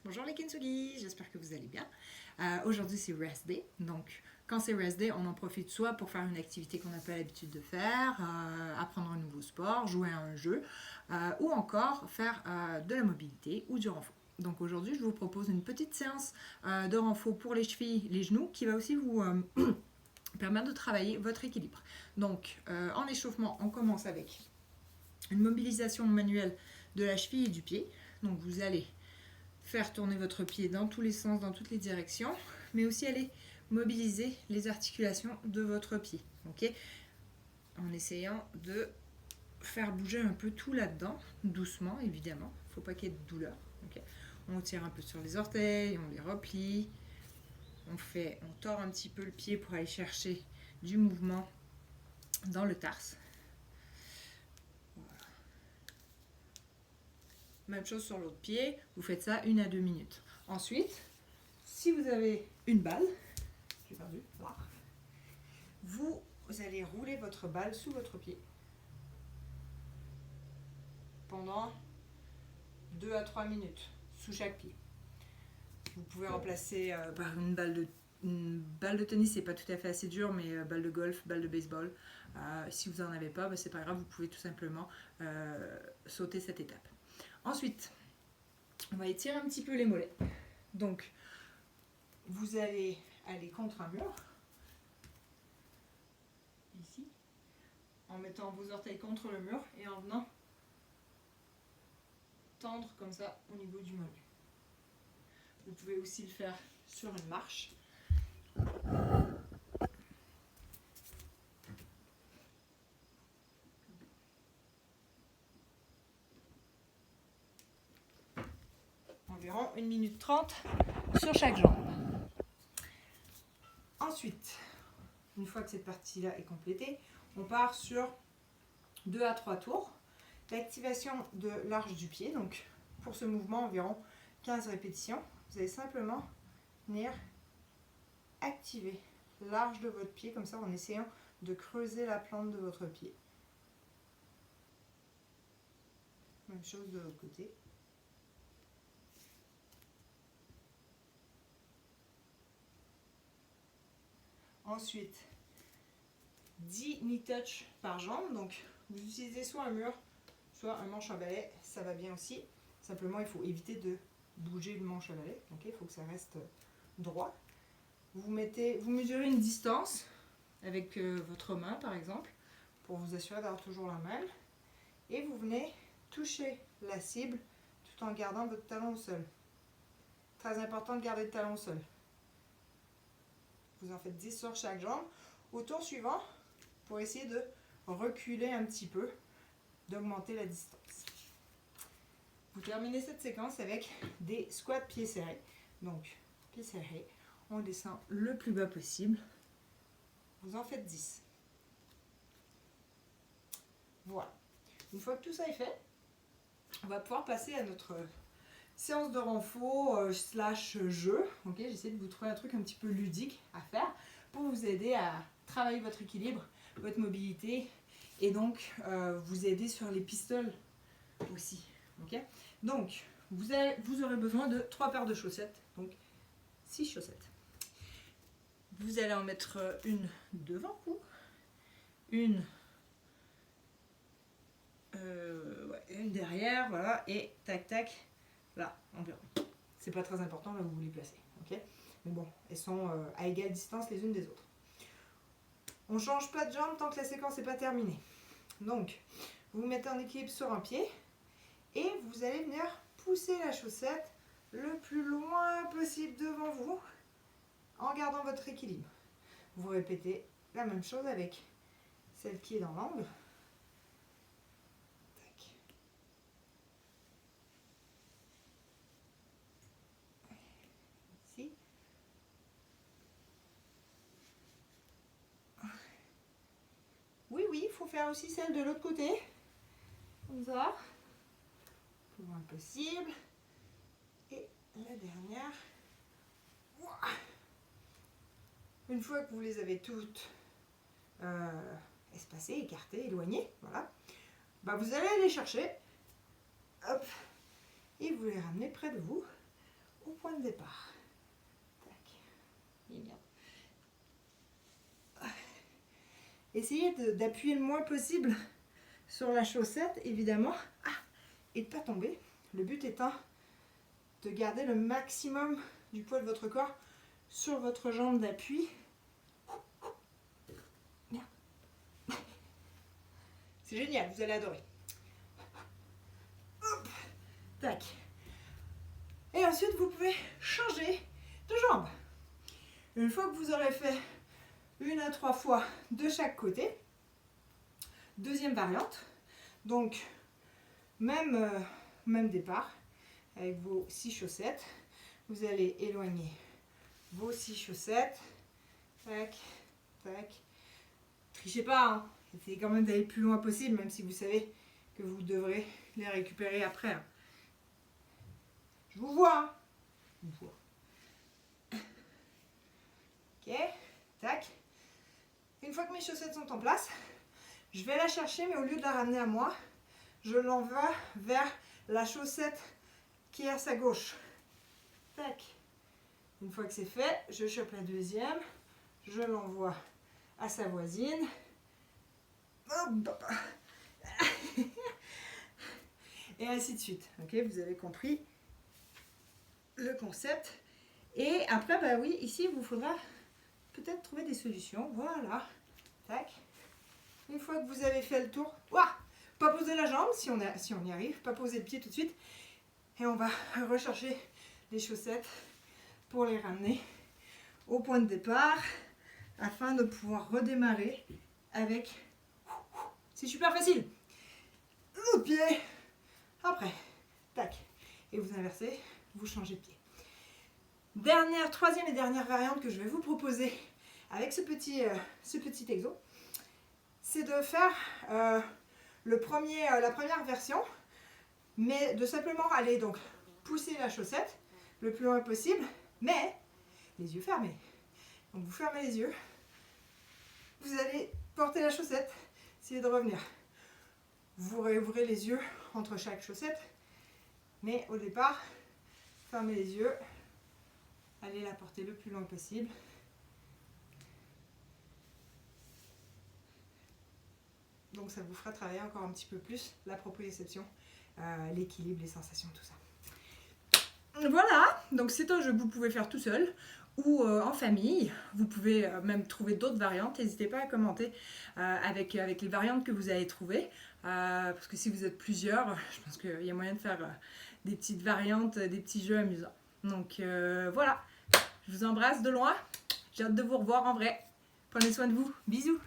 Bonjour les Kintsugi, j'espère que vous allez bien. Aujourd'hui c'est Rest Day, donc quand c'est Rest Day, on en profite soit pour faire une activité qu'on n'a pas l'habitude de faire, apprendre un nouveau sport, jouer à un jeu, ou encore faire de la mobilité ou du renfort. Donc aujourd'hui je vous propose une petite séance de renfort pour les chevilles, les genoux, qui va aussi vous permettre de travailler votre équilibre. Donc en échauffement, on commence avec une mobilisation manuelle de la cheville et du pied. Donc vous allez faire tourner votre pied dans tous les sens, dans toutes les directions, mais aussi aller mobiliser les articulations de votre pied, ok, en essayant de faire bouger un peu tout là-dedans, doucement évidemment, il ne faut pas qu'il y ait de douleur. Okay. On tire un peu sur les orteils, on les replie, on tord un petit peu le pied pour aller chercher du mouvement dans le tarse. Même chose sur l'autre pied, vous faites ça 1 à 2 minutes. Ensuite, si vous avez une balle, j'ai perdu, vous allez rouler votre balle sous votre pied pendant 2 à 3 minutes sous chaque pied. Vous pouvez remplacer par une balle de tennis, c'est pas tout à fait assez dur, mais balle de golf, balle de baseball. Si vous n'en avez pas, c'est pas grave, vous pouvez tout simplement sauter cette étape. Ensuite, on va étirer un petit peu les mollets. Donc, vous allez aller contre un mur, ici, en mettant vos orteils contre le mur et en venant tendre comme ça au niveau du mollet. Vous pouvez aussi le faire sur une marche. Environ 1 minute 30 sur chaque jambe. Ensuite, une fois que cette partie-là est complétée, on part sur 2 à 3 tours. L'activation de l'arche du pied, donc pour ce mouvement, environ 15 répétitions. Vous allez simplement venir activer l'arche de votre pied, comme ça en essayant de creuser la plante de votre pied. Même chose de l'autre côté. Ensuite, 10 knee touch par jambe. Donc, vous utilisez soit un mur, soit un manche à balai. Ça va bien aussi. Simplement, il faut éviter de bouger le manche à balai. Okay, il faut que ça reste droit. Vous mesurez une distance avec votre main, par exemple, pour vous assurer d'avoir toujours la même. Et vous venez toucher la cible tout en gardant votre talon au sol. Très important de garder le talon au sol. Vous en faites 10 sur chaque jambe. Au tour suivant, pour essayer de reculer un petit peu, d'augmenter la distance. Vous terminez cette séquence avec des squats pieds serrés. Donc, pieds serrés, on descend le plus bas possible. Vous en faites 10. Voilà. Une fois que tout ça est fait, on va pouvoir passer à notre séance de renfort slash jeu. Okay, j'essaie de vous trouver un truc un petit peu ludique à faire pour vous aider à travailler votre équilibre, votre mobilité et donc vous aider sur les pistoles aussi. Okay, donc vous aurez besoin de 3 paires de chaussettes, donc 6 chaussettes. Vous allez en mettre une devant vous, une derrière, voilà, et tac tac là environ. C'est pas très important là où vous les placez, ok. Mais bon, elles sont à égale distance les unes des autres. On change pas de jambe tant que la séquence n'est pas terminée. Donc, vous vous mettez en équilibre sur un pied et vous allez venir pousser la chaussette le plus loin possible devant vous en gardant votre équilibre. Vous répétez la même chose avec celle qui est dans l'angle. Ici. Oui, il faut faire aussi celle de l'autre côté. Comme ça. Le moins possible. Et la dernière. Une fois que vous les avez toutes espacées, écartées, éloignées, voilà, bah vous allez les chercher. Hop, et vous les ramenez près de vous, au point de départ. Tac. Et bien. Essayez d'appuyer le moins possible sur la chaussette, évidemment, et de ne pas tomber. Le but étant de garder le maximum du poids de votre corps sur votre jambe d'appui. C'est génial, vous allez adorer. Hop, tac. Et ensuite, vous pouvez changer de jambe. Une fois que vous aurez fait 1 à 3 fois de chaque côté, deuxième variante. Donc, même départ avec vos 6 chaussettes. Vous allez éloigner vos 6 chaussettes. Tac, tac. Trichez pas, hein. Essayez quand même d'aller le plus loin possible, même si vous savez que vous devrez les récupérer après. Hein. Je vous vois. Hein. Je vous vois. Ok, tac. Une fois que mes chaussettes sont en place, je vais la chercher, mais au lieu de la ramener à moi, je l'envoie vers la chaussette qui est à sa gauche. Tac. Une fois que c'est fait, je chope la deuxième, je l'envoie à sa voisine. Et ainsi de suite. Ok, vous avez compris le concept. Et après, bah oui, ici, il vous faudra peut-être trouver des solutions. Voilà. Tac. Une fois que vous avez fait le tour, pas poser la jambe si on y arrive, pas poser le pied tout de suite. Et on va rechercher les chaussettes pour les ramener au point de départ afin de pouvoir redémarrer avec... C'est super facile. Le pied. Après, tac. Et vous inversez, vous changez de pied. Troisième et dernière variante que je vais vous proposer avec ce petit exo, c'est de faire la première version, mais de simplement aller donc pousser la chaussette le plus loin possible, mais les yeux fermés. Donc vous fermez les yeux, vous allez porter la chaussette, essayez de revenir. Vous réouvrez les yeux entre chaque chaussette, mais au départ, fermez les yeux, allez la porter le plus loin possible. Donc ça vous fera travailler encore un petit peu plus la proprioception, l'équilibre, les sensations, tout ça. Voilà, donc c'est un jeu que vous pouvez faire tout seul ou en famille. Vous pouvez même trouver d'autres variantes. N'hésitez pas à commenter avec les variantes que vous avez trouvées. Parce que si vous êtes plusieurs, je pense qu'il y a moyen de faire des petites variantes, des petits jeux amusants. Donc voilà, je vous embrasse de loin. J'ai hâte de vous revoir en vrai. Prenez soin de vous. Bisous.